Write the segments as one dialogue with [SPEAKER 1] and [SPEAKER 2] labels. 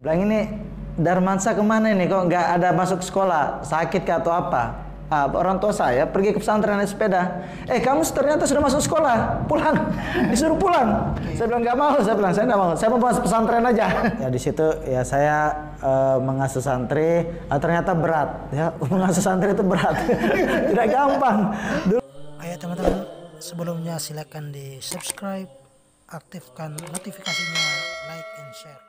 [SPEAKER 1] Bilang ini Darmansa kemana ini kok nggak ada masuk sekolah, sakit kah atau apa? Orang tua saya pergi ke pesantren naik sepeda. Kamu ternyata sudah masuk sekolah, pulang, disuruh pulang. Saya bilang nggak mau, saya bilang saya nggak mau, saya mau masuk pesantren aja. Ya di situ ya saya mengasuh santri, ternyata berat. Ya mengasuh santri itu berat, tidak gampang.
[SPEAKER 2] Ayo teman-teman, sebelumnya silakan di subscribe, aktifkan notifikasinya, like and share.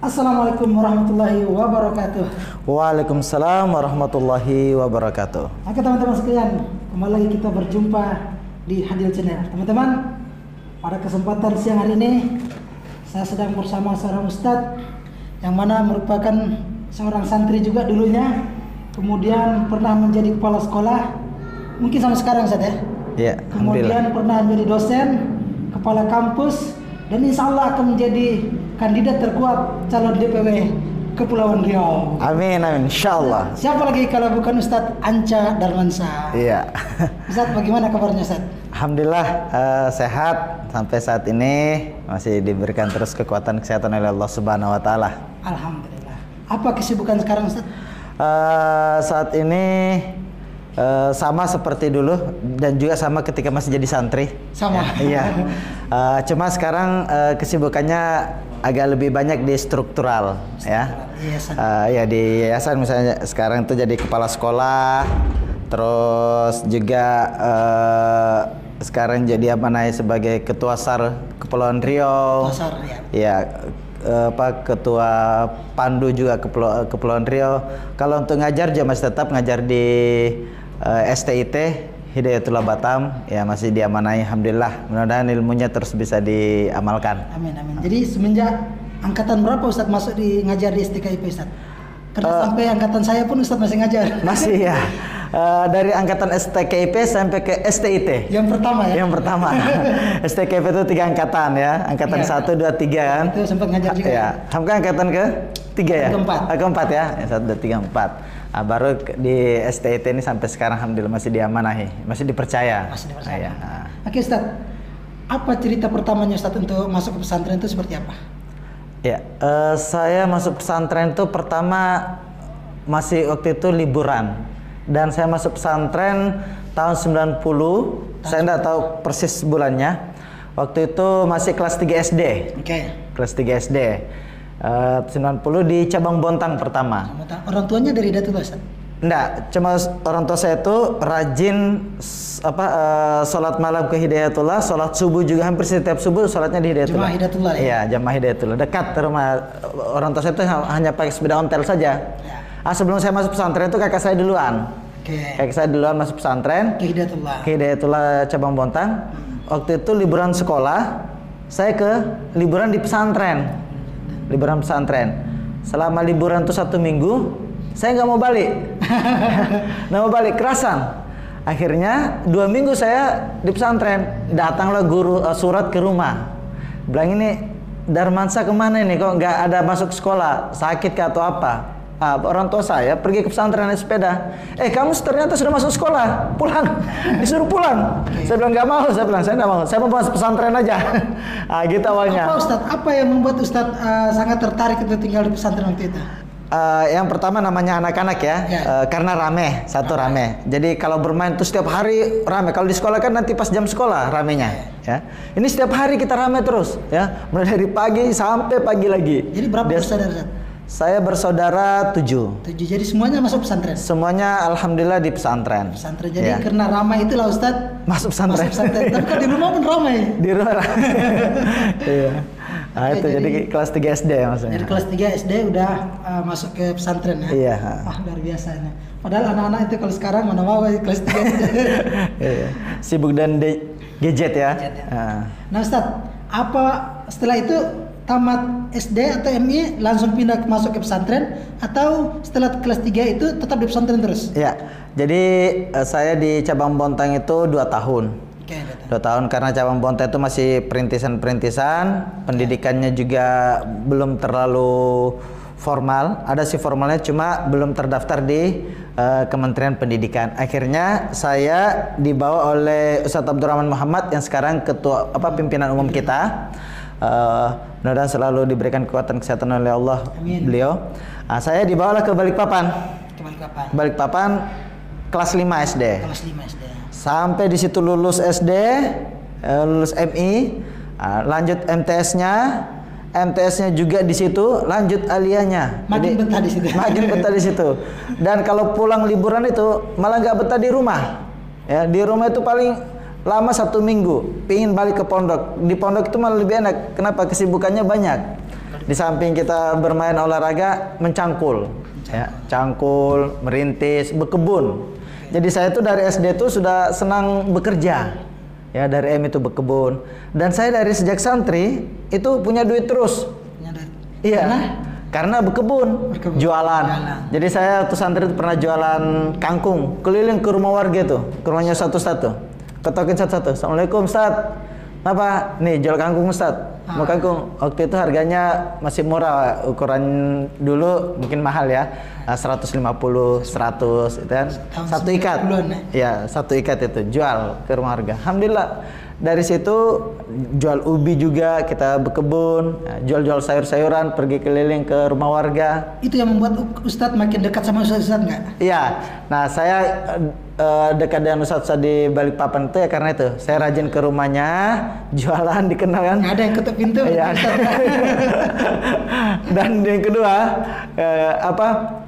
[SPEAKER 2] Assalamualaikum warahmatullahi wabarakatuh.
[SPEAKER 1] Waalaikumsalam warahmatullahi wabarakatuh.
[SPEAKER 2] Oke teman-teman sekalian, kembali lagi kita berjumpa di Hadil Channel. Teman-teman, pada kesempatan siang hari ini saya sedang bersama seorang ustadz yang mana merupakan seorang santri juga dulunya, kemudian pernah menjadi kepala sekolah, mungkin sampai sekarang Ustadz ya.
[SPEAKER 1] Ya,
[SPEAKER 2] kemudian pernah menjadi dosen, kepala kampus, dan insya Allah akan menjadi kandidat terkuat calon DPW Kepulauan Riau.
[SPEAKER 1] Amin, amin, insya Allah.
[SPEAKER 2] Siapa lagi kalau bukan Ustadz Anca Darmansa?
[SPEAKER 1] Iya.
[SPEAKER 2] Ustadz, bagaimana kabarnya Ustadz?
[SPEAKER 1] Alhamdulillah sehat sampai saat ini, masih diberikan terus kekuatan kesehatan oleh Allah Subhanahu Wa Taala.
[SPEAKER 2] Alhamdulillah. Apa kesibukan sekarang Ustadz?
[SPEAKER 1] Saat ini sama seperti dulu dan juga sama ketika masih jadi santri.
[SPEAKER 2] Sama.
[SPEAKER 1] Iya. Cuma sekarang kesibukannya agak lebih banyak di struktural, ya.
[SPEAKER 2] Yayasan.
[SPEAKER 1] Ya di yayasan misalnya sekarang itu jadi kepala sekolah, terus juga sekarang jadi sebagai ketua SAR Kepulauan Riau.
[SPEAKER 2] Ketua SAR, ya.
[SPEAKER 1] Ya. Ketua Pandu juga Kepulauan Riau. Kalau untuk ngajar juga masih tetap ngajar di STIT Hidayatullah Batam, ya masih diamanai, alhamdulillah. Mudah-mudahan ilmunya terus bisa diamalkan.
[SPEAKER 2] Amin, amin. Jadi semenjak angkatan berapa Ustadz masuk di ngajar di STKIP Ustadz? Karena sampai angkatan saya pun Ustadz masih ngajar.
[SPEAKER 1] Masih ya. Dari angkatan STKIP sampai ke STIT.
[SPEAKER 2] Yang pertama ya?
[SPEAKER 1] Yang pertama. STKIP itu 3 angkatan ya. Angkatan 1, 2, 3 kan.
[SPEAKER 2] Itu sempat ngajar juga
[SPEAKER 1] ya. Kamu kan angkatan ke 3 ya?
[SPEAKER 2] Keempat
[SPEAKER 1] ya. 1, 2, 3, 4. Baru di STIT ini sampai sekarang alhamdulillah masih diamanahi, masih dipercaya.
[SPEAKER 2] Masih dipercaya.
[SPEAKER 1] Ya.
[SPEAKER 2] Oke Ustadz, apa cerita pertamanya Ustadz untuk masuk ke pesantren itu seperti apa?
[SPEAKER 1] Ya, saya masuk pesantren itu pertama masih waktu itu liburan. Dan saya masuk pesantren tahun 90, saya enggak tahu persis bulannya. Waktu itu masih kelas 3 SD.
[SPEAKER 2] Oke.
[SPEAKER 1] Kelas 3 SD. 90 di Cabang Bontang pertama.
[SPEAKER 2] Orang tuanya dari Hidayatullah Ustaz?
[SPEAKER 1] Enggak, cuma orang tua saya itu rajin sholat malam ke Hidayatullah, sholat subuh juga hampir setiap subuh sholatnya di Hidayatullah.
[SPEAKER 2] Jemaah Hidayatullah ya?
[SPEAKER 1] Iya, jemaah Hidayatullah. Dekat rumah orang tua saya itu hanya pakai sepeda ontel saja. Ya. Sebelum saya masuk pesantren itu kakak saya duluan. Kakak saya duluan masuk pesantren.
[SPEAKER 2] Ke Hidayatullah.
[SPEAKER 1] Ke Hidayatullah Cabang Bontang. Waktu itu liburan sekolah, saya ke liburan di pesantren. Liburan pesantren. Selama liburan itu 1 minggu, saya nggak mau balik. Nggak mau balik, kerasan. Akhirnya 2 minggu saya di pesantren. Datanglah guru surat ke rumah. Bilang ini Darmansa kemana ini kok nggak ada masuk sekolah, sakit kah atau apa? Orang tua saya pergi ke pesantren naik sepeda. Kamu ternyata sudah masuk sekolah, pulang, disuruh pulang. Saya bilang nggak mau, saya bilang saya nggak mau, saya mau masuk pesantren aja. Gitu awalnya.
[SPEAKER 2] Apa Ustadz? Apa yang membuat Ustadz sangat tertarik untuk tinggal di pesantren waktu itu?
[SPEAKER 1] Yang pertama namanya anak-anak ya. Karena rame, rame. Jadi kalau bermain tuh setiap hari rame. Kalau di sekolah kan nanti pas jam sekolah ramenya. Ya. Ini setiap hari kita rame terus, ya. Mulai dari pagi sampai pagi lagi.
[SPEAKER 2] Jadi berapa bersaudara Ustadz?
[SPEAKER 1] Saya bersaudara 7.
[SPEAKER 2] Jadi semuanya masuk pesantren?
[SPEAKER 1] Semuanya alhamdulillah di pesantren.
[SPEAKER 2] Pesantren. Jadi karena ramai itulah Ustadz
[SPEAKER 1] masuk pesantren.
[SPEAKER 2] Tapi kan di rumah pun ramai.
[SPEAKER 1] Di rumah. Iya. Itu jadi kelas 3 SD ya maksudnya.
[SPEAKER 2] Jadi kelas 3 SD udah masuk ke pesantren ya.
[SPEAKER 1] Iya.
[SPEAKER 2] Luar biasa ini. Padahal anak-anak itu kalau sekarang mana mau kelas 3 SD.
[SPEAKER 1] Iya. Sibuk dan gadget ya.
[SPEAKER 2] Nah Ustadz, apa setelah itu tamat SD atau MI langsung pindah masuk ke pesantren, atau setelah kelas 3 itu tetap di pesantren terus?
[SPEAKER 1] Ya, jadi saya di Cabang Bontang itu 2 tahun. 2 tahun karena Cabang Bontang itu masih perintisan-perintisan, pendidikannya juga belum terlalu formal. Ada sih formalnya, cuma belum terdaftar di Kementerian Pendidikan. Akhirnya saya dibawa oleh Ustadz Abdurrahman Muhammad yang sekarang ketua pimpinan umum kita. Mudah-mudahan selalu diberikan kekuatan kesehatan oleh Allah.
[SPEAKER 2] Amin.
[SPEAKER 1] Beliau. Saya dibawalah ke Balikpapan. Balikpapan kelas 5 SD.
[SPEAKER 2] Kelas 5 SD.
[SPEAKER 1] Sampai di situ lulus SD, lulus MI, lanjut MTS-nya. MTS-nya juga di situ, lanjut aliyahnya.
[SPEAKER 2] Makin betah di situ.
[SPEAKER 1] Makin betah di situ. Dan kalau pulang liburan itu malah nggak betah di rumah. Ya, di rumah itu paling lama 1 minggu, pingin balik ke pondok. Di pondok itu malah lebih enak. Kenapa? Kesibukannya banyak. Di samping kita bermain olahraga, mencangkul, ya, cangkul, merintis, berkebun. Jadi saya itu dari SD itu sudah senang bekerja. Ya, dari M itu berkebun. Dan saya dari sejak santri itu punya duit terus. Iya. Karena berkebun, jualan. Jadi saya waktu santri itu pernah jualan kangkung, keliling ke rumah warga itu, ke rumahnya satu-satu. Ketokin satu-satu. Assalamualaikum Ustaz. Apa? Nih jual kangkung Ustaz. Mau kangkung. Waktu itu harganya masih murah. Ukuran dulu mungkin mahal ya. 150, 100 itu kan. Satu ikat. Ya, satu ikat itu jual ke rumah warga. Alhamdulillah. Dari situ jual ubi juga, kita berkebun, jual-jual sayur-sayuran, pergi keliling ke rumah warga.
[SPEAKER 2] Itu yang membuat Ustadz makin dekat sama Ustadz nggak?
[SPEAKER 1] Iya. Nah, saya dekat dengan Ustadz di Balikpapan itu ya karena itu. Saya rajin ke rumahnya, jualan, dikenal kan.
[SPEAKER 2] Nggak ada yang ketuk pintu.
[SPEAKER 1] Iya. Dan yang kedua,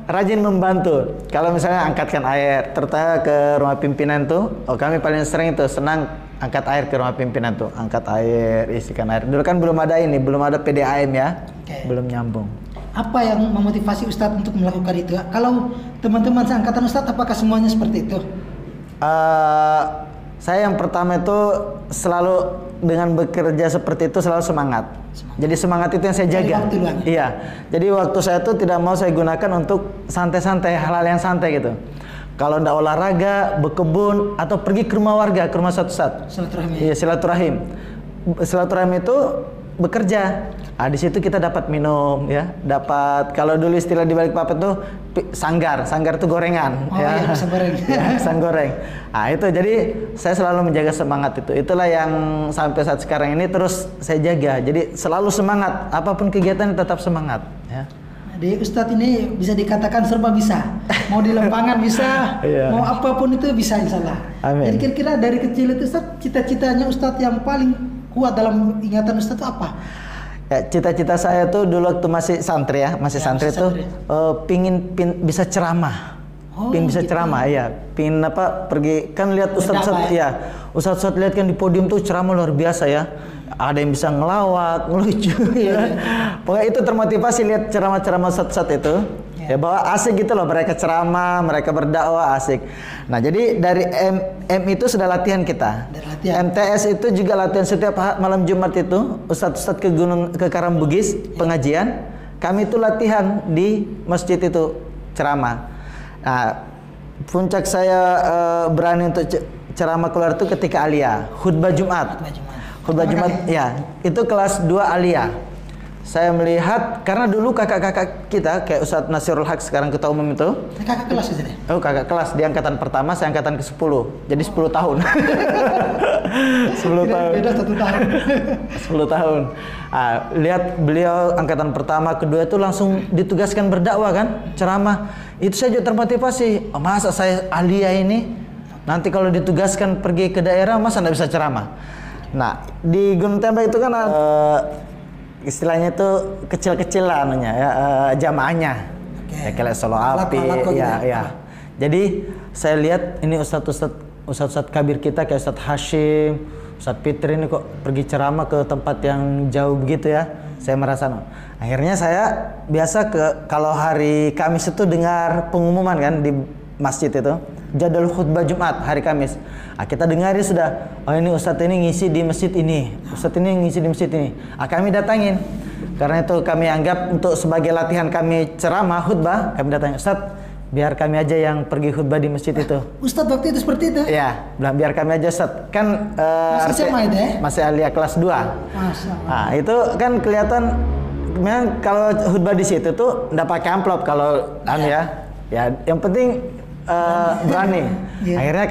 [SPEAKER 1] rajin membantu. Kalau misalnya angkatkan air, terutama ke rumah pimpinan tuh, kami paling sering tuh senang angkat air ke rumah pimpinan tuh, angkat air, isikan air. Dulu kan belum ada ini, belum ada PDAM ya, belum nyambung.
[SPEAKER 2] Apa yang memotivasi Ustadz untuk melakukan itu? Kalau teman-teman seangkatan Ustadz, apakah semuanya seperti itu?
[SPEAKER 1] Saya yang pertama itu selalu dengan bekerja seperti itu selalu semangat. Jadi semangat itu yang saya jaga. Iya. Jadi waktu saya itu tidak mau saya gunakan untuk santai-santai, hal-hal yang santai gitu. Kalau ndak olahraga, berkebun, atau pergi ke rumah warga, ke rumah satu-satu.
[SPEAKER 2] Silaturahim.
[SPEAKER 1] Iya, silaturahim. Silaturahim itu bekerja. Di situ kita dapat minum, ya. Dapat, kalau dulu istilah di Balikpapan tuh sanggar. Sanggar itu gorengan.
[SPEAKER 2] Oh ya. Iya, pisang goreng.
[SPEAKER 1] Ya, pisang goreng. Itu jadi saya selalu menjaga semangat itu. Itulah yang sampai saat sekarang ini terus saya jaga. Jadi selalu semangat. Apapun kegiatan tetap semangat. Ya.
[SPEAKER 2] Jadi Ustadz ini bisa dikatakan serba bisa. Mau di lapangan bisa, mau apapun itu bisa insya Allah.
[SPEAKER 1] Amin.
[SPEAKER 2] Jadi kira-kira dari kecil itu Ustadz, cita-citanya Ustadz yang paling kuat dalam ingatan Ustadz itu apa?
[SPEAKER 1] Ya, cita-cita saya tuh dulu waktu masih santri ya, santri itu pingin bisa ceramah. Pingin bisa gitu. Ceramah ya. Pingin pergi kan lihat ustadz ya. Ustadz lihat kan di podium tuh ceramah luar biasa ya. Ada yang bisa ngelawak, ngelucu ya. Pokoknya itu termotivasi lihat ceramah-ceramah ustadz itu. Ya bahwa asik gitu loh, mereka ceramah, mereka berdakwah asik. Nah jadi dari M itu sudah latihan kita. MTS itu juga latihan setiap malam Jumat itu ustadz ke Karambugis pengajian. Kami itu latihan di masjid itu ceramah. Nah puncak saya berani untuk ceramah keluar itu ketika aliyah, khutbah Jumat. Khutbah Jumat ya, itu kelas 2 aliyah. Saya melihat karena dulu kakak-kakak kita kayak Ustadz Nasirul Haq sekarang ketua umum itu.
[SPEAKER 2] Kakak kelas itu deh.
[SPEAKER 1] Oh, kakak kelas di angkatan pertama, saya angkatan ke-10. Jadi 10 tahun. 10 tahun.
[SPEAKER 2] Beda 1 tahun.
[SPEAKER 1] 10 tahun. Lihat beliau angkatan pertama, kedua itu langsung ditugaskan berdakwah kan, ceramah. Itu saya juga termotivasi. Masa saya aliyah ini nanti kalau ditugaskan pergi ke daerah masa enggak bisa ceramah. Nah, di Gunung Tembak itu kan istilahnya itu kecil-kecil lah anunya ya, jamaahnya. Ya kayak solo api ya. Jadi saya lihat ini ustadz kabir kita kayak Ustadz Hashim, Ustadz Fitri ini kok pergi ceramah ke tempat yang jauh begitu ya. Saya merasa akhirnya saya biasa kalau hari Kamis itu dengar pengumuman kan di masjid itu jadwal khutbah Jumat hari Kamis. Kita dengari sudah, ini ustadz ini ngisi di masjid ini, ustadz ini ngisi di masjid ini. Kami datangin, karena itu kami anggap untuk sebagai latihan kami ceramah khutbah, kami datangin ustadz, biar kami aja yang pergi khutbah di masjid itu.
[SPEAKER 2] Ustadz waktu itu seperti itu?
[SPEAKER 1] Iya, biar kami aja ustadz. Kan masih aliyah kelas 2. Nah, itu kan kelihatan memang kalau khutbah di situ tuh enggak pakai amplop kalau ya yang penting berani. Akhirnya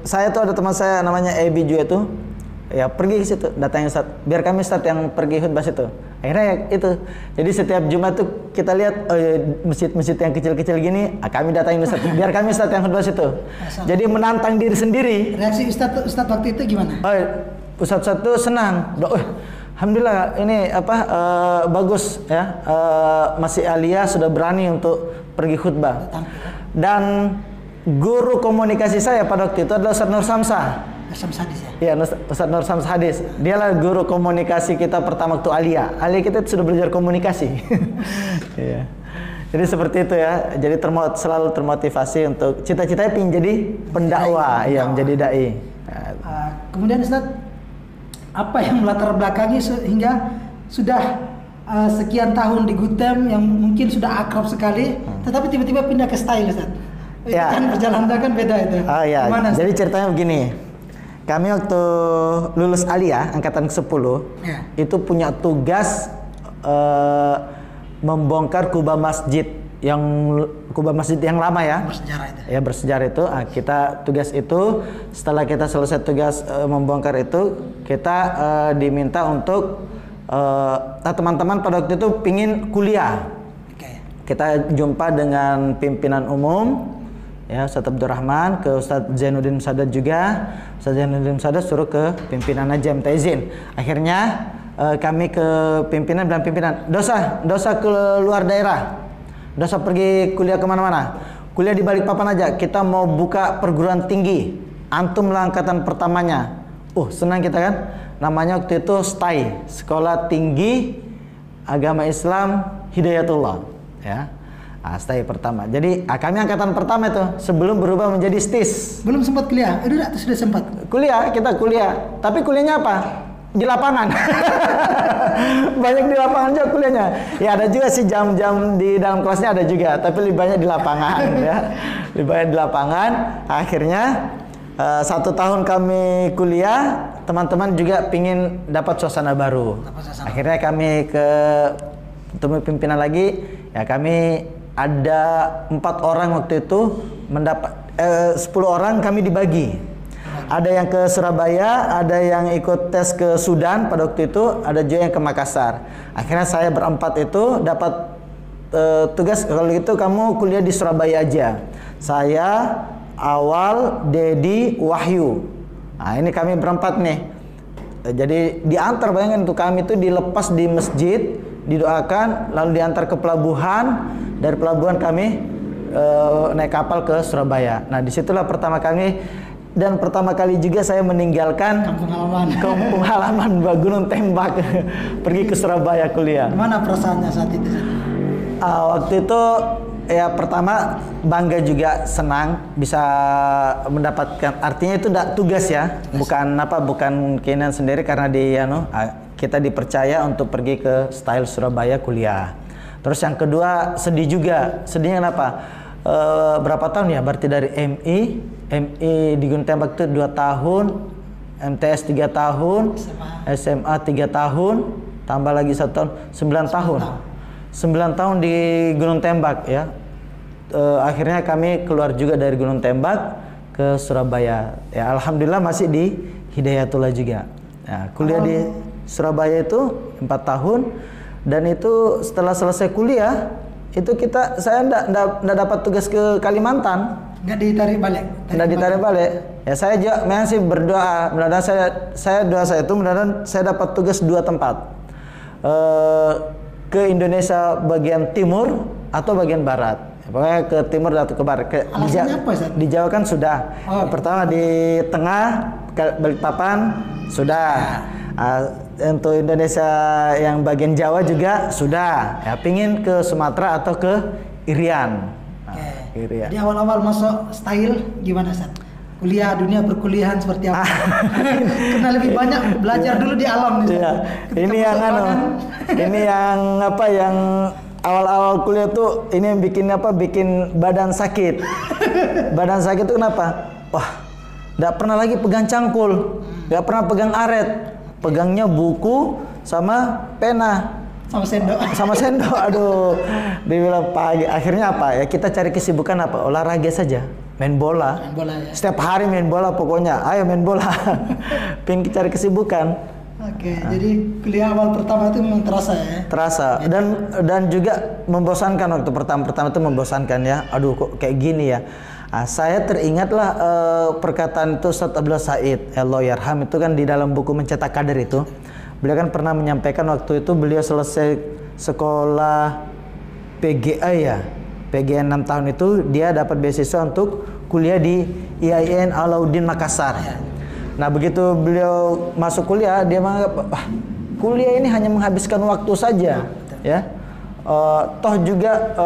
[SPEAKER 1] saya tuh ada teman saya namanya Ebi juga tuh. Ya pergi ke situ, datangin Ustaz. Biar kami Ustaz yang pergi khutbah situ. Akhirnya ya itu. Jadi setiap Jumat tuh kita lihat masjid-masjid yang kecil-kecil gini, kami datangin Ustaz. Biar kami Ustaz yang khutbah situ. Jadi menantang diri sendiri.
[SPEAKER 2] Reaksi Ustaz waktu itu gimana?
[SPEAKER 1] Ustaz tuh senang. Alhamdulillah ini bagus ya. Masih Alia sudah berani untuk pergi khutbah. Dan guru komunikasi saya pada waktu itu adalah Ustaz Nur Samsah.
[SPEAKER 2] Hadis ya?
[SPEAKER 1] Iya, Ustaz Nur Samsah Hadis. Dialah guru komunikasi kita pertama waktu Alia. Alia kita sudah belajar komunikasi. Iya. Jadi seperti itu ya. Jadi selalu termotivasi untuk cita-citanya ingin jadi pendakwah, ya menjadi dai.
[SPEAKER 2] Kemudian Ustaz, apa yang melatar belakangi sehingga sudah sekian tahun di Gutem yang mungkin sudah akrab sekali, tetapi tiba-tiba pindah ke style Ustaz?
[SPEAKER 1] Ya.
[SPEAKER 2] Kan perjalanan kan beda itu.
[SPEAKER 1] Ya.
[SPEAKER 2] Gimana,
[SPEAKER 1] jadi ceritanya begini. Kami waktu lulus Alia angkatan ke-10
[SPEAKER 2] ya,
[SPEAKER 1] itu punya tugas membongkar kubah masjid yang lama ya.
[SPEAKER 2] Bersejarah itu.
[SPEAKER 1] Ya bersejarah itu. Kita tugas itu setelah kita selesai tugas membongkar itu kita diminta untuk teman-teman pada waktu itu pingin kuliah. Kita jumpa dengan pimpinan umum. Ya, Ustaz Abdurrahman, ke Ustaz Zainuddin Sadat juga. Ustaz Zainuddin Sadat suruh ke pimpinan aja minta izin. Akhirnya kami ke pimpinan bilang, pimpinan dosa ke luar daerah, dosa pergi kuliah kemana-mana, kuliah di Balikpapan aja, kita mau buka perguruan tinggi, antum lah angkatan pertamanya. Senang kita kan, namanya waktu itu STAI, Sekolah Tinggi Agama Islam Hidayatullah ya. STAI pertama. Jadi kami angkatan pertama itu sebelum berubah menjadi STIS.
[SPEAKER 2] Belum sempat kuliah? Sudah sempat?
[SPEAKER 1] Kuliah, kita kuliah. Tapi kuliahnya apa? Di lapangan. Banyak di lapangan juga kuliahnya. Ya ada juga sih jam-jam di dalam kelasnya ada juga. Tapi lebih banyak di lapangan ya. Lebih banyak di lapangan. Akhirnya 1 tahun kami kuliah, teman-teman juga pingin dapat suasana baru. Akhirnya kami ketemu pimpinan lagi. Ya kami ada 4 orang waktu itu mendapat 10 orang kami dibagi. Ada yang ke Surabaya, ada yang ikut tes ke Sudan pada waktu itu, ada juga yang ke Makassar. Akhirnya saya berempat itu dapat tugas, kalau gitu kamu kuliah di Surabaya aja. Saya, Awal, Dedi, Wahyu. Nah ini kami berempat nih. Jadi diantar, bayangin tuh kami itu dilepas di masjid, didoakan, lalu diantar ke pelabuhan. Dari pelabuhan kami naik kapal ke Surabaya. Nah disitulah pertama kali dan pertama kali juga saya meninggalkan kampung halaman Gunung Tembak pergi ke Surabaya kuliah.
[SPEAKER 2] Gimana perasaannya saat itu?
[SPEAKER 1] Waktu itu ya pertama bangga juga, senang bisa mendapatkan, artinya itu enggak tugas ya, bukan keinginan sendiri, karena kita dipercaya untuk pergi ke STAIL Surabaya kuliah. Terus yang kedua sedih juga. Sedihnya kenapa? Berapa tahun ya? Berarti dari MI di Gunung Tembak itu 2 tahun, MTS 3 tahun, SMA 3 tahun, tambah lagi 1 tahun, 9 tahun. 9 tahun di Gunung Tembak ya. Akhirnya kami keluar juga dari Gunung Tembak ke Surabaya. Ya alhamdulillah masih di Hidayatullah juga. Ya, kuliah di Surabaya itu 4 tahun. Dan itu setelah selesai kuliah itu saya enggak dapat tugas ke Kalimantan.
[SPEAKER 2] Enggak ditarik balik.
[SPEAKER 1] Enggak ditarik balik. Ya saya juga masih berdoa, mudah-mudahan saya itu mudah-mudahan saya dapat tugas 2 tempat. Ke Indonesia bagian timur atau bagian barat. Pokoknya ke timur atau ke barat. Di Jawa kan sudah. Pertama di tengah Balikpapan sudah. Untuk Indonesia yang bagian Jawa juga sudah. Ya, pingin ke Sumatera atau ke Irian.
[SPEAKER 2] Irian. Di awal-awal masuk STAIL gimana Ustaz? Kuliah, dunia perkuliahan seperti apa? Karena lebih banyak belajar dulu di alam nih.
[SPEAKER 1] Iya. Ini yang yang awal-awal kuliah tuh ini yang bikin badan sakit. Badan sakit itu kenapa? Wah, enggak pernah lagi pegang cangkul, enggak pernah pegang aret. Pegangnya buku sama pena.
[SPEAKER 2] sama sendok.
[SPEAKER 1] Sama sendok. Aduh, dia bilang pagi. Akhirnya apa ya? Kita cari kesibukan apa? Olahraga saja, main bola.
[SPEAKER 2] Main bola ya.
[SPEAKER 1] Setiap hari main bola pokoknya. Ayo main bola. Pengen cari kesibukan.
[SPEAKER 2] Oke, jadi kuliah awal pertama itu memang terasa ya.
[SPEAKER 1] Terasa dan juga membosankan waktu pertama itu membosankan ya. Aduh kok kayak gini ya. Saya teringatlah perkataan itu Ustaz Abdullah Said Allahyarham itu kan di dalam buku Mencetak Kader itu. Beliau kan pernah menyampaikan waktu itu beliau selesai sekolah PGA ya. PGA 6 tahun itu dia dapat beasiswa untuk kuliah di IAIN Alauddin Makassar. Nah begitu beliau masuk kuliah dia menganggap kuliah ini hanya menghabiskan waktu saja ya. Toh juga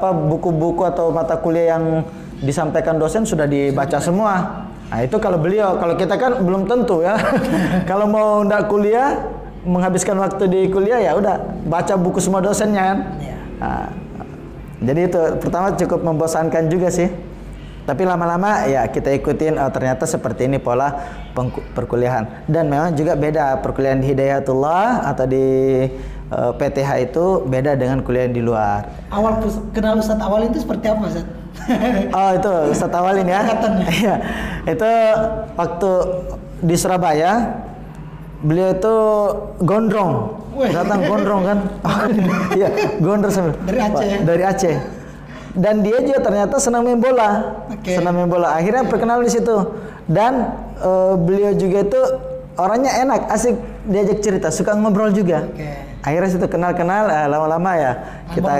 [SPEAKER 1] buku-buku atau mata kuliah yang disampaikan dosen sudah dibaca semua. Nah itu kalau beliau, kalau kita kan belum tentu ya. Kalau mau ndak kuliah, menghabiskan waktu di kuliah ya udah baca buku semua dosennya kan. Nah, jadi itu pertama cukup membosankan juga sih. Tapi lama-lama ya kita ikutin ternyata seperti ini pola perkuliahan. Dan memang juga beda perkuliahan di Hidayatullah atau di PTH itu beda dengan kuliah di luar.
[SPEAKER 2] Awal kenal Ustadz awal itu seperti apa Ustadz?
[SPEAKER 1] Oh itu Ustadz Awalin ya. Iya. Itu waktu di Surabaya beliau itu gondrong. Datang gondrong kan. Iya, gondrong sambil.
[SPEAKER 2] Dari Aceh.
[SPEAKER 1] Dari Aceh. Dan dia juga ternyata senang main bola. Senang main bola. Akhirnya perkenal di situ. Dan beliau juga itu orangnya enak, asik diajak cerita, suka ngobrol juga. Akhirnya situ kenal-kenal, lama-lama ya kita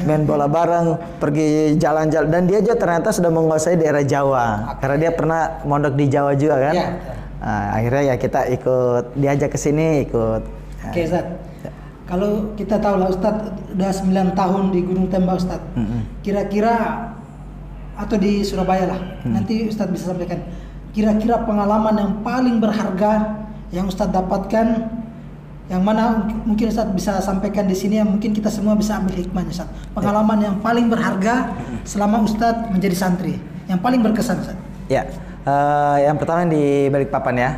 [SPEAKER 1] main bola bareng, pergi jalan-jalan. Dan dia juga ternyata sudah menguasai daerah Jawa, karena dia pernah mondok di Jawa juga kan. Akhirnya ya kita ikut, diajak ke sini ikut.
[SPEAKER 2] Oke Ustaz, kalau kita tahu lah Ustadz udah 9 tahun di Gunung Tembak Ustadz, kira-kira atau di Surabaya lah, nanti Ustadz bisa sampaikan kira-kira pengalaman yang paling berharga yang Ustadz dapatkan, yang mana mungkin Ustadz bisa sampaikan di sini, yang mungkin kita semua bisa ambil hikmahnya Ustadz. Pengalaman yang paling berharga selama Ustadz menjadi santri, yang paling berkesan Ustadz.
[SPEAKER 1] Ya, yang pertama di Balikpapan ya.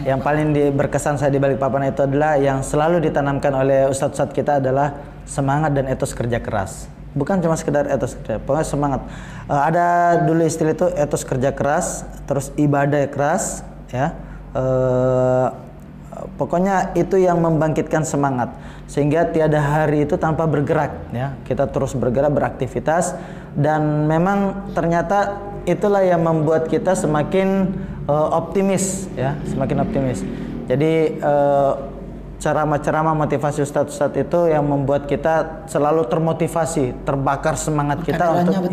[SPEAKER 1] Yang paling berkesan saya di Balikpapan itu adalah yang selalu ditanamkan oleh ustadz-ustadz kita adalah semangat dan etos kerja keras. Bukan cuma sekedar etos kerja, pokoknya semangat. Ada dulu istilah itu etos kerja keras, terus ibadah keras, ya. Pokoknya itu yang membangkitkan semangat sehingga tiada hari itu tanpa bergerak ya. Kita terus bergerak, beraktivitas, dan memang ternyata itulah yang membuat kita semakin optimis ya, semakin optimis. Jadi ceramah-ceramah motivasi ustadz-ustadz itu yang membuat kita selalu termotivasi, terbakar semangat kita untuk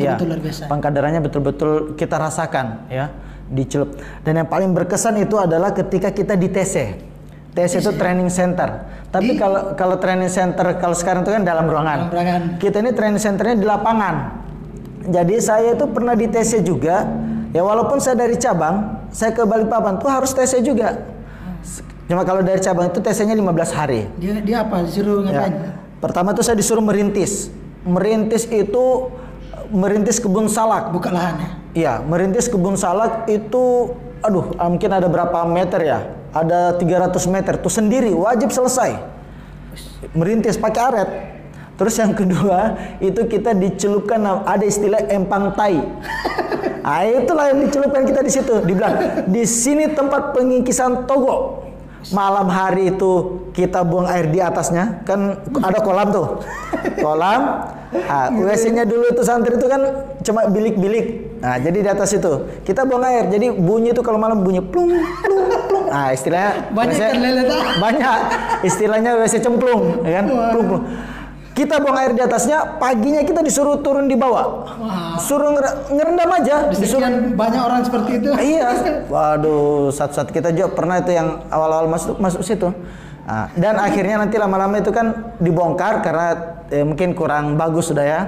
[SPEAKER 1] pengkaderannya betul-betul kita rasakan ya, dicelup. Dan yang paling berkesan itu adalah ketika kita di TC. TC itu training center. Tapi kalau training center kalau sekarang itu kan dalam ruangan. Kita ini training centernya di lapangan. Jadi saya itu pernah di TC juga. Ya walaupun saya dari cabang, saya ke Balikpapan tuh harus TC juga. Cuma kalau dari cabang itu TC-nya 15 hari.
[SPEAKER 2] Dia apa? Disuruh ngapain?
[SPEAKER 1] Ya. Pertama tuh saya disuruh merintis. Merintis itu merintis kebun salak.
[SPEAKER 2] Buka lahan ya?
[SPEAKER 1] Iya, merintis kebun salak itu mungkin ada berapa meter ya? Ada 300 meter tuh sendiri, wajib selesai. Merintis pakai aret. Terus yang kedua, itu kita dicelupkan, ada istilah empang tai. Ah, itulah yang dicelupkan kita di situ. Dibilang, di sini tempat pengingkisan togo. Malam hari itu kita buang air di atasnya, kan ada kolam tuh. Kolam, WC-nya dulu itu santri itu kan cuma bilik-bilik. Nah, jadi di atas itu kita buang air. Jadi bunyi itu kalau malam bunyi plung plung plung. Nah, istilahnya
[SPEAKER 2] banyak
[SPEAKER 1] WC, banyak. Istilahnya WC cemplung, ya kan? Plung plung. Kita buang air di atasnya, paginya kita disuruh turun di bawah. Suruh ngerendam aja.
[SPEAKER 2] Disuruh banyak orang seperti itu.
[SPEAKER 1] Iya. Waduh, saat-saat kita juga pernah itu yang awal-awal masuk situ. Nah, dan akhirnya nanti lama-lama itu kan dibongkar karena mungkin kurang bagus sudah ya.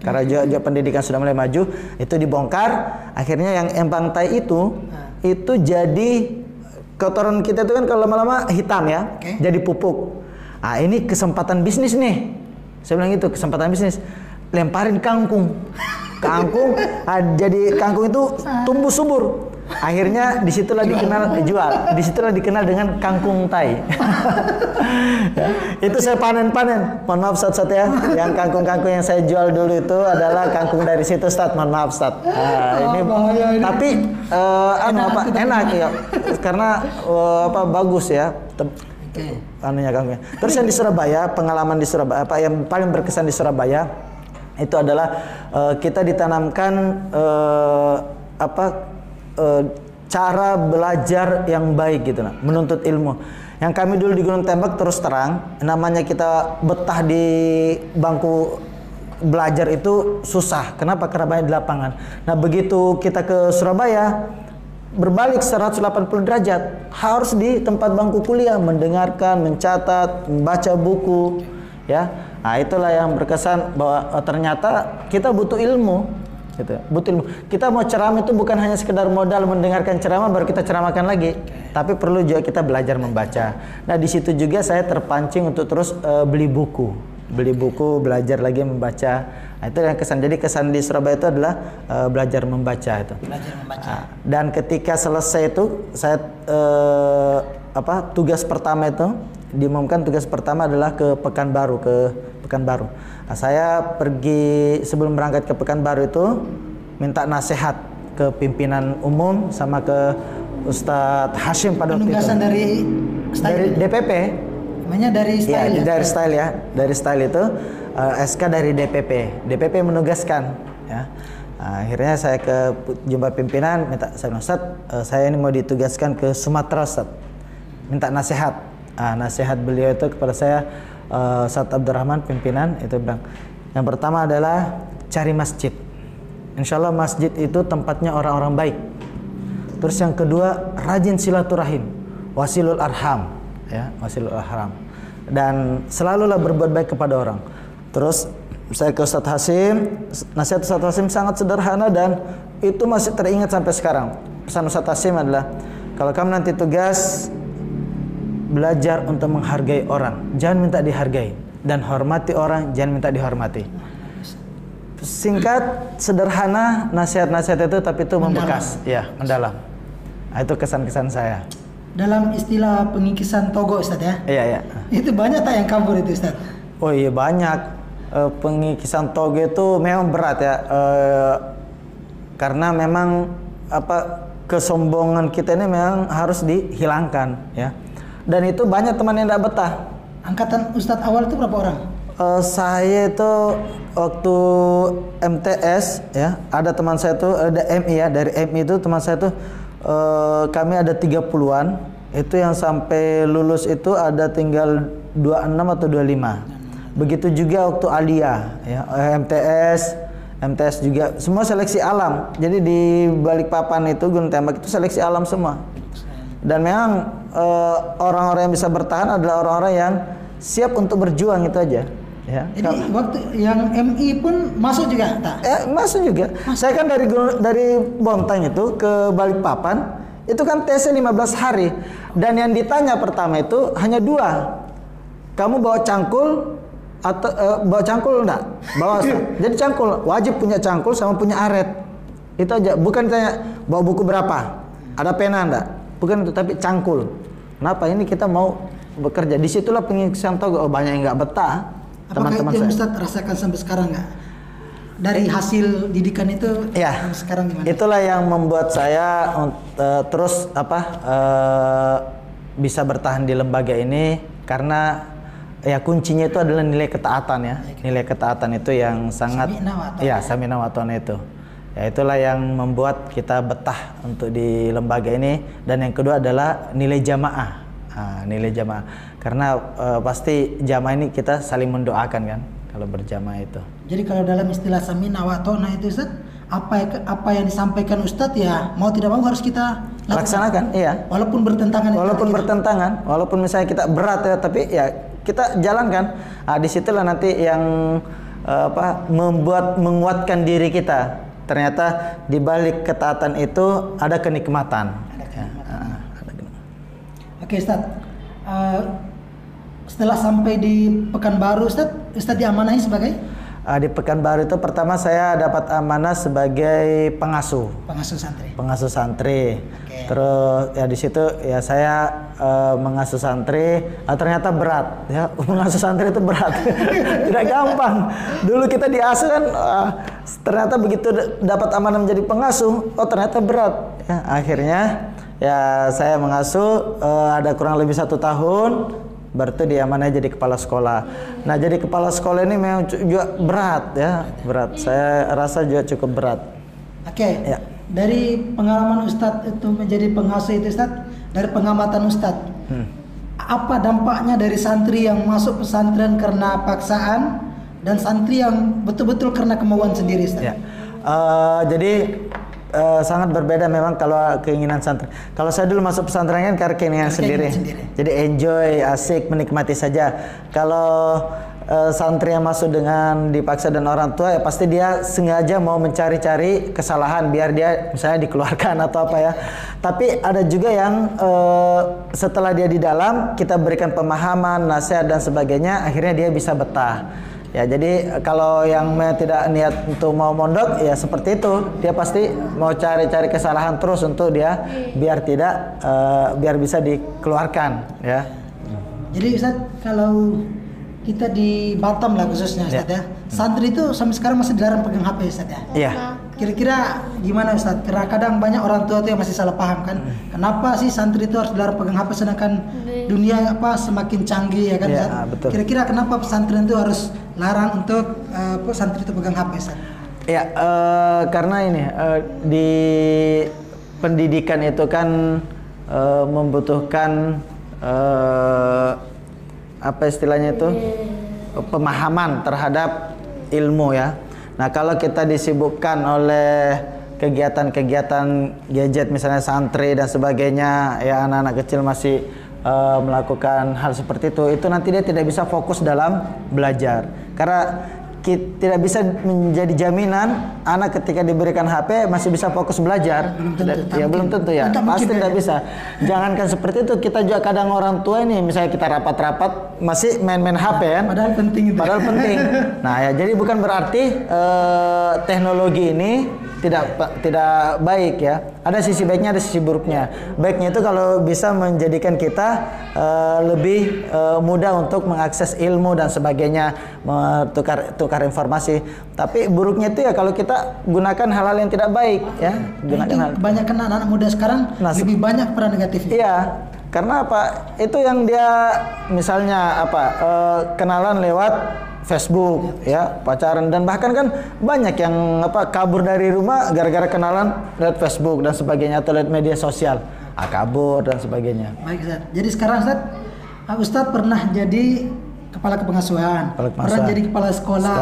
[SPEAKER 1] Karena juga pendidikan sudah mulai maju, itu dibongkar. Akhirnya yang empang tai itu jadi kotoran kita itu kan kalau lama-lama hitam ya, jadi pupuk. Ah, ini kesempatan bisnis nih. Saya bilang itu kesempatan bisnis. Lemparin kangkung. Kangkung, jadi kangkung itu tumbuh subur. Akhirnya disitulah dikenal dengan kangkung tai. Ya, itu saya panen. Mohon maaf Ustaz ya. Yang kangkung yang saya jual dulu itu adalah kangkung dari situ Ustaz. Mohon maaf Ustaz. Ini tapi enak ya. Karena bagus ya. Anunya kangkungnya. Terus yang di Surabaya, pengalaman di Surabaya yang paling berkesan di Surabaya itu adalah kita ditanamkan cara belajar yang baik gitu, menuntut ilmu. Yang kami dulu di Gunung Tembak terus terang, namanya kita betah di bangku belajar itu susah. Kenapa? Karena banyak di lapangan. Nah begitu kita ke Surabaya, berbalik 180 derajat, harus di tempat bangku kuliah, mendengarkan, mencatat, membaca buku, ya. Nah itulah yang berkesan bahwa ternyata kita butuh ilmu, gitu. Butuh ilmu. Kita mau ceramah itu bukan hanya sekedar modal mendengarkan ceramah baru kita ceramahkan lagi, tapi perlu juga kita belajar membaca. Nah di situ juga saya terpancing untuk terus beli buku, belajar lagi membaca. Nah, itu yang kesan. Jadi kesan di Surabaya itu adalah belajar membaca itu.
[SPEAKER 2] Belajar membaca.
[SPEAKER 1] Nah, dan ketika selesai itu saya tugas pertama itu diumumkan, tugas pertama adalah ke Pekanbaru. Nah, saya pergi sebelum berangkat ke Pekanbaru itu minta nasihat ke pimpinan umum sama ke Ustadz Hashim pada waktu itu.
[SPEAKER 2] Penugasan dari
[SPEAKER 1] DPP.
[SPEAKER 2] Namanya dari style
[SPEAKER 1] ya? Dari style ya. Dari style itu SK dari DPP. DPP menugaskan ya. Nah, akhirnya saya ke jumpa pimpinan minta saya ini mau ditugaskan ke Sumatera Ustaz. Minta nasihat. Nasihat beliau itu kepada saya Ustaz Abdurrahman pimpinan itu bilang, yang pertama adalah cari masjid. Insya Allah masjid itu tempatnya orang-orang baik. Terus yang kedua rajin silaturahim, wasilul arham, ya wasilul arham, dan selalulah berbuat baik kepada orang. Terus saya ke Ustadz Hashim, nasihat Ustadz Hashim sangat sederhana dan itu masih teringat sampai sekarang. Pesan Ustadz Hashim adalah, kalau kamu nanti tugas, belajar untuk menghargai orang, jangan minta dihargai, dan hormati orang, jangan minta dihormati. Singkat, sederhana nasihat-nasihat itu, tapi itu membekas, ya, mendalam. Nah, itu kesan-kesan saya.
[SPEAKER 2] Dalam istilah pengikisan togo Ustaz ya?
[SPEAKER 1] Iya.
[SPEAKER 2] Itu banyak tak yang kabur itu Ustaz?
[SPEAKER 1] Oh iya banyak. Pengikisan togo itu memang berat ya. Karena memang kesombongan kita ini memang harus dihilangkan ya. Dan itu banyak teman yang tidak betah.
[SPEAKER 2] Angkatan Ustadz awal itu berapa orang?
[SPEAKER 1] Saya itu waktu MTS ya, ada teman saya itu ada MI ya, dari MI itu teman saya itu kami ada 30-an. Itu yang sampai lulus itu ada tinggal 26 atau 25. Begitu juga waktu Alia ya, MTS juga semua seleksi alam. Jadi di Balikpapan itu Gunung Tembak itu seleksi alam semua. Dan memang orang-orang yang bisa bertahan adalah orang-orang yang siap untuk berjuang, itu aja. Ya.
[SPEAKER 2] Jadi waktu yang MI pun masuk juga, tak?
[SPEAKER 1] Masuk juga. Saya kan dari Bontang itu ke Balikpapan itu kan TC 15 hari, dan yang ditanya pertama itu hanya 2. Kamu bawa cangkul atau bawa cangkul enggak? Bawa. Jadi cangkul wajib punya cangkul sama punya aret. Itu aja. Bukan tanya bawa buku berapa, ada pena enggak? Bukan itu, tapi cangkul. Kenapa? Ini kita mau bekerja. Disitulah pengikisan togo. Banyak yang nggak betah. Teman-teman saya.
[SPEAKER 2] Apakah itu Ustaz rasakan sampai sekarang nggak? Dari hasil didikan itu
[SPEAKER 1] ya,
[SPEAKER 2] sekarang gimana?
[SPEAKER 1] Itulah yang membuat saya terus bisa bertahan di lembaga ini, karena ya kuncinya itu adalah nilai ketaatan ya. Nilai ketaatan itu yang sangat samina wa ta'ana itu. Ya itulah yang membuat kita betah untuk di lembaga ini. Dan yang kedua adalah nilai jamaah. Nilai jamaah. Karena pasti jamaah ini kita saling mendoakan kan kalau berjamaah itu.
[SPEAKER 2] Jadi kalau dalam istilah samina wa ta'ana itu Ustaz, apa yang disampaikan Ustadz ya mau tidak mau harus kita
[SPEAKER 1] laksanakan, iya.
[SPEAKER 2] Walaupun bertentangan.
[SPEAKER 1] Walaupun misalnya kita berat ya, tapi ya kita jalankan. Disitulah nanti yang menguatkan diri kita. Ternyata di balik ketaatan itu ada kenikmatan.
[SPEAKER 2] Oke Ustaz, setelah sampai di Pekanbaru Ustaz diamanahi sebagai?
[SPEAKER 1] Di Pekanbaru itu pertama saya dapat amanah sebagai pengasuh. Pengasuh santri.
[SPEAKER 2] Oke.
[SPEAKER 1] Terus ya di situ ya saya mengasuh santri. Ternyata berat ya. Mengasuh santri itu berat. Tidak gampang. Dulu kita diasuh kan ternyata begitu dapat amanah menjadi pengasuh, ternyata berat. Ya, akhirnya ya saya mengasuh ada kurang lebih 1 tahun. Berarti diamanai jadi kepala sekolah. Nah, jadi kepala sekolah ini memang juga berat ya, berat. Saya rasa juga cukup berat.
[SPEAKER 2] Oke.
[SPEAKER 1] Ya.
[SPEAKER 2] Dari pengalaman Ustadz itu menjadi pengasuh itu Ustadz, dari pengamatan Ustadz, apa dampaknya dari santri yang masuk pesantren karena paksaan dan santri yang betul-betul karena kemauan sendiri Ustadz?
[SPEAKER 1] Ya. Jadi sangat berbeda memang kalau keinginan santri. Kalau saya dulu masuk pesantren kan karena keinginan sendiri. Jadi enjoy, asik, menikmati saja. Kalau santri yang masuk dengan dipaksa dan orang tua ya pasti dia sengaja mau mencari-cari kesalahan biar dia misalnya dikeluarkan atau apa ya. Tapi ada juga yang setelah dia di dalam kita berikan pemahaman, nasihat dan sebagainya, akhirnya dia bisa betah. Ya, jadi kalau yang tidak niat untuk mau mondok ya seperti itu, dia pasti mau cari-cari kesalahan terus untuk dia biar tidak biar bisa dikeluarkan ya.
[SPEAKER 2] Jadi Ustaz, kalau kita di Batam lah khususnya Ustaz ya, santri itu sampai sekarang masih dilarang pegang HP Ustaz ya.
[SPEAKER 1] Iya.
[SPEAKER 2] Kira-kira gimana Ustaz? Karena kadang banyak orang tua itu yang masih salah paham kan. Kenapa sih santri itu harus dilarang pegang HP sedangkan dunia semakin canggih ya kan Ustaz?
[SPEAKER 1] Betul.
[SPEAKER 2] Kira-kira kenapa pesantren itu harus larang untuk santri itu pegang HP Ustaz?
[SPEAKER 1] Ya, karena ini di pendidikan itu kan membutuhkan apa istilahnya itu pemahaman terhadap ilmu ya. Nah, kalau kita disibukkan oleh kegiatan-kegiatan gadget misalnya santri dan sebagainya, ya anak-anak kecil masih melakukan hal seperti itu nanti dia tidak bisa fokus dalam belajar. Karena tidak bisa menjadi jaminan anak ketika diberikan HP masih bisa fokus belajar. Belum tentu ya. Pasti tidak bisa. Jangankan seperti itu, kita juga kadang orang tua ini misalnya kita rapat-rapat masih main-main HP kan.
[SPEAKER 2] Padahal penting itu.
[SPEAKER 1] Padahal penting. Nah, ya jadi bukan berarti teknologi ini tidak baik ya. Ada sisi baiknya, ada sisi buruknya. Baiknya itu kalau bisa menjadikan kita lebih mudah untuk mengakses ilmu dan sebagainya, tukar informasi. Tapi buruknya itu ya kalau kita gunakan hal-hal yang tidak baik ya.
[SPEAKER 2] Kebanyakan anak-anak muda sekarang lebih banyak peran negatifnya.
[SPEAKER 1] Iya. Karena apa? Itu yang dia misalnya kenalan lewat Facebook ya, pacaran, dan bahkan kan banyak yang kabur dari rumah gara-gara kenalan lewat Facebook dan sebagainya atau lewat media sosial, kabur dan sebagainya.
[SPEAKER 2] Baik Ustaz. Jadi sekarang Ustaz pernah jadi kepala kepengasuhan, pernah jadi kepala sekolah.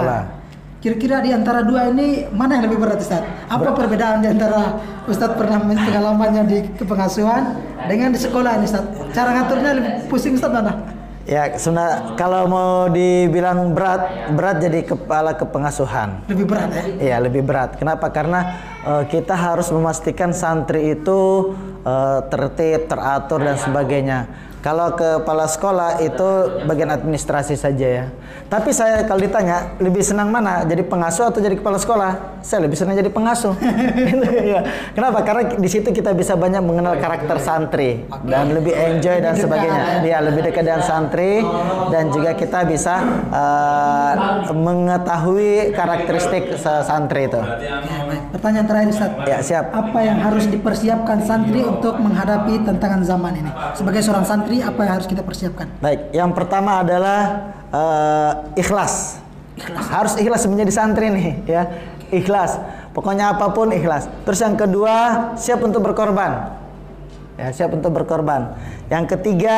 [SPEAKER 2] Kira-kira di antara dua ini mana yang lebih berat Ustaz? Apa perbedaan di antara Ustaz pernah pengalamannya di kepengasuhan dengan di sekolah ini Ustaz? Cara ngaturnya lebih pusing Ustaz mana?
[SPEAKER 1] Ya, sebenarnya kalau mau dibilang berat jadi kepala kepengasuhan.
[SPEAKER 2] Lebih berat ya?
[SPEAKER 1] Iya, lebih berat. Kenapa? Karena kita harus memastikan santri itu tertib, teratur dan sebagainya. Kalau kepala sekolah itu bagian administrasi saja ya. Tapi saya kalau ditanya lebih senang mana, jadi pengasuh atau jadi kepala sekolah? Saya lebih senang jadi pengasuh. Kenapa? Karena di situ kita bisa banyak mengenal karakter santri dan lebih enjoy dan sebagainya. Dia lebih dekat dengan santri dan juga kita bisa mengetahui karakteristik santri itu.
[SPEAKER 2] Pertanyaan terakhir Ustaz.
[SPEAKER 1] Ya, siap.
[SPEAKER 2] Apa yang harus dipersiapkan santri untuk menghadapi tantangan zaman ini? Sebagai seorang santri, apa yang harus kita persiapkan?
[SPEAKER 1] Baik, yang pertama adalah ikhlas. Harus ikhlas menjadi santri nih ya. Ikhlas. Pokoknya apapun ikhlas. Terus yang kedua, siap untuk berkorban. Ya, siap untuk berkorban. Yang ketiga,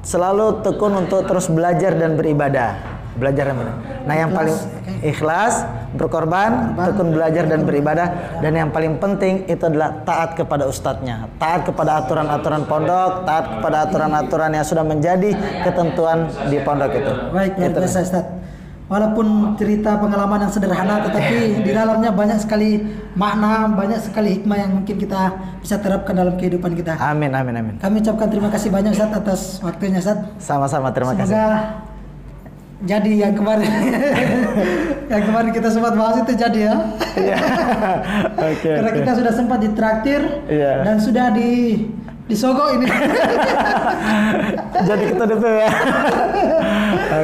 [SPEAKER 1] selalu tekun untuk terus belajar dan beribadah. Belajar dan beribadah. Nah, yang paling ikhlas, berkorban, tekun belajar dan beribadah, dan yang paling penting itu adalah taat kepada ustadznya, taat kepada aturan-aturan pondok, taat kepada aturan-aturan yang sudah menjadi ketentuan di pondok itu.
[SPEAKER 2] Baik, luar biasa Ustaz. Walaupun cerita pengalaman yang sederhana, tetapi di dalamnya banyak sekali makna, banyak sekali hikmah yang mungkin kita bisa terapkan dalam kehidupan kita.
[SPEAKER 1] Amin, amin, amin.
[SPEAKER 2] Kami ucapkan terima kasih banyak Ustaz atas waktunya Ustaz.
[SPEAKER 1] Sama-sama, terima kasih.
[SPEAKER 2] Semoga jadi yang kemarin yang kemarin kita sempat bahas itu jadi ya.
[SPEAKER 1] Iya. Oke.
[SPEAKER 2] Karena kita sudah sempat ditraktir dan sudah disogok ini.
[SPEAKER 1] Jadi kita DP ya.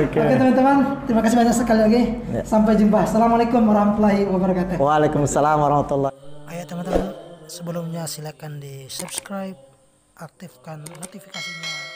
[SPEAKER 1] Oke.
[SPEAKER 2] Oke teman-teman, terima kasih banyak sekali lagi. Sampai jumpa. Assalamualaikum warahmatullahi wabarakatuh.
[SPEAKER 1] Waalaikumsalam warahmatullahi.
[SPEAKER 2] Ayo teman-teman, sebelumnya silakan di subscribe, aktifkan notifikasinya.